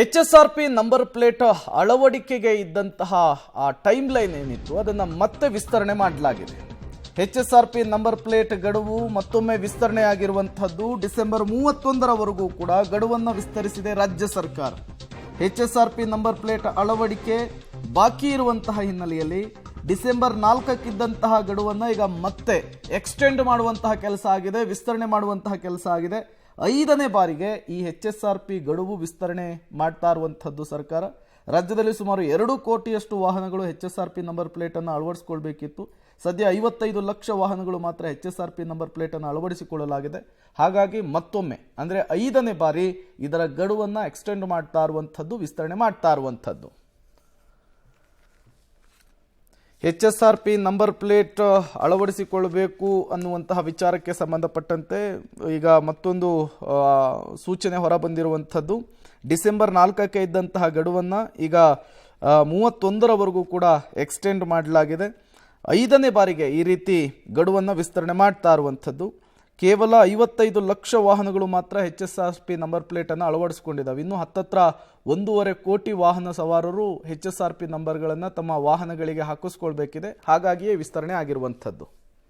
HSRP number plate ಅಳವಡಿಕೆಗೆ ಇದ್ದಂತಹ ಆ ಟೈಮ್ ಲೈನ್ ಏನಿತ್ತು ಅದನ್ನು ಮತ್ತೆ ವಿಸ್ತರಣೆ ಮಾಡಲಾಗಿದೆ. HSRP ನಂಬರ್ ಪ್ಲೇಟ್ ಗಡುವು ಮತ್ತೊಮ್ಮೆ ವಿಸ್ತರಣೆಯಾಗಿರುವಂತಹದ್ದು ಡಿಸೆಂಬರ್ 31ರವರೆಗೂ ಕೂಡ ಗಡುವನ್ನು ವಿಸ್ತರಿಸಿದೆ ರಾಜ್ಯ ಸರ್ಕಾರ. HSRP ನಂಬರ್ ಪ್ಲೇಟ್ ಅಳವಡಿಕೆ ಬಾಕಿ ಇರುವಂತಹ ಹಿನ್ನೆಲೆಯಲ್ಲಿ ಡಿಸೆಂಬರ್ 4ಕ್ಕಿದ್ದಂತಹ ಗಡುವನ್ನು ಈಗ ಮತ್ತೆ ಎಕ್ಸ್ಟೆಂಡ್ ಮಾಡುವಂತಹ ಕೆಲಸ ಆಗಿದೆ, ವಿಸ್ತರಣೆ ಮಾಡುವಂತಹ ಕೆಲಸ ಆಗಿದೆ. 5ನೇ ಬಾರಿಗೆ ಈ HSRP ಗಡುವು ವಿಸ್ತರಣೆ ಮಾಡ್ತಾ ಇರುವಂಥದ್ದು ಸರ್ಕಾರ. ರಾಜ್ಯದಲ್ಲಿ ಸುಮಾರು 2 ಕೋಟಿಯಷ್ಟು ವಾಹನಗಳು HSRP ನಂಬರ್ ಪ್ಲೇಟನ್ನು ಅಳವಡಿಸಿಕೊಳ್ಬೇಕಿತ್ತು. ಸದ್ಯ 55 ಲಕ್ಷ ವಾಹನಗಳು ಮಾತ್ರ HSRP ನಂಬರ್ ಪ್ಲೇಟನ್ನು ಅಳವಡಿಸಿಕೊಳ್ಳಲಾಗಿದೆ. ಹಾಗಾಗಿ ಮತ್ತೊಮ್ಮೆ ಅಂದರೆ 5ನೇ ಬಾರಿ ಇದರ ಗಡುವನ್ನು ಎಕ್ಸ್ಟೆಂಡ್ ಮಾಡ್ತಾ ಇರುವಂಥದ್ದು, ವಿಸ್ತರಣೆ ಮಾಡ್ತಾ ಇರುವಂಥದ್ದು. HSRP ನಂಬರ್ ಪ್ಲೇಟ್ ಅಳವಡಿಸಿಕೊಳ್ಳಬೇಕು ಅನ್ನುವಂತಹ ವಿಚಾರಕ್ಕೆ ಸಂಬಂಧಪಟ್ಟಂತೆ ಈಗ ಮತ್ತೊಂದು ಸೂಚನೆ ಹೊರಬಂದಿರುವಂಥದ್ದು. ಡಿಸೆಂಬರ್ 4ಕ್ಕೆ ಇದ್ದಂತಹ ಗಡುವನ್ನು ಈಗ 31ರವರೆಗೂ ಕೂಡ ಎಕ್ಸ್ಟೆಂಡ್ ಮಾಡಲಾಗಿದೆ. 5ನೇ ಬಾರಿಗೆ ಈ ರೀತಿ ಗಡುವನ್ನು ವಿಸ್ತರಣೆ ಮಾಡ್ತಾ ಇರುವಂಥದ್ದು. ಕೇವಲ 55 ಲಕ್ಷ ವಾಹನಗಳು ಮಾತ್ರ HSRP ನಂಬರ್ ಪ್ಲೇಟನ್ನು ಅಳವಡಿಸಿಕೊಂಡಿದ್ದಾವೆ. ಇನ್ನು ಹತ್ತತ್ರ 1.5 ಕೋಟಿ ವಾಹನ ಸವಾರರು HSRP ನಂಬರ್ಗಳನ್ನು ತಮ್ಮ ವಾಹನಗಳಿಗೆ ಹಾಕಿಸ್ಕೊಳ್ಬೇಕಿದೆ. ಹಾಗಾಗಿಯೇ ವಿಸ್ತರಣೆ ಆಗಿರುವಂಥದ್ದು.